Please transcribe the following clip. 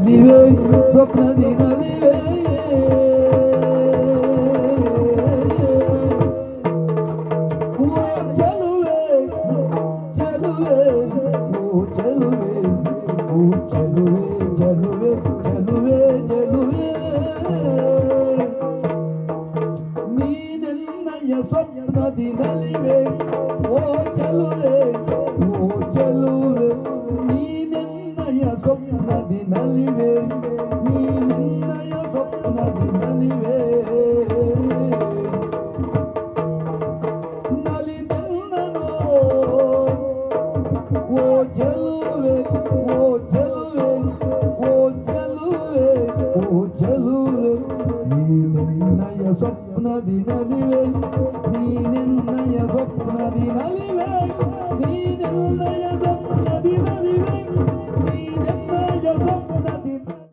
ನಲಿವೆ ಸ್ವಪ್ನದಿ ನಲಿವೆ ಓ ಚೆಲುವೆ ಚೆಲುವೆ ಓ ಚೆಲುವೆ ಓ ಚೆಲುವೆ ಚೆಲುವೆ ಚೆಲುವೆ ಚೆಲುವೆ ನೀನೆನ್ನಯ ಸ್ವಪ್ನದಿ ನಲಿವೆ ಓ ಚೆಲುವೆ ಓ ಚೆಲುವೆ ನೀನೆನ್ನಯ ಸ್ವಪ್ನದಿ ನಲಿವೆ ನೀನೆನ್ನಯ ಸ್ವಪ್ನದಿ ನಲಿವೆ ನಲಿದೆನ್ನನೋ ಓ ಚೆಲುವೆ ಓ ಚೆಲುವೆ ಓ ಚೆಲುವೆ ಓ ಚೆಲುವೆ ನೀನೆನ್ನಯ ಸ್ವಪ್ನದಿ ನಲಿವೆ ನೀನೆನ್ನಯ ಸ್ವಪ್ನದಿ ನಲಿವೆ ನೀನೆನ್ನಯ ಸ್ವಪ್ನದಿ ನಲಿವೆ ನೀನೆನ್ನಯ ಸ್ವಪ್ನದಿ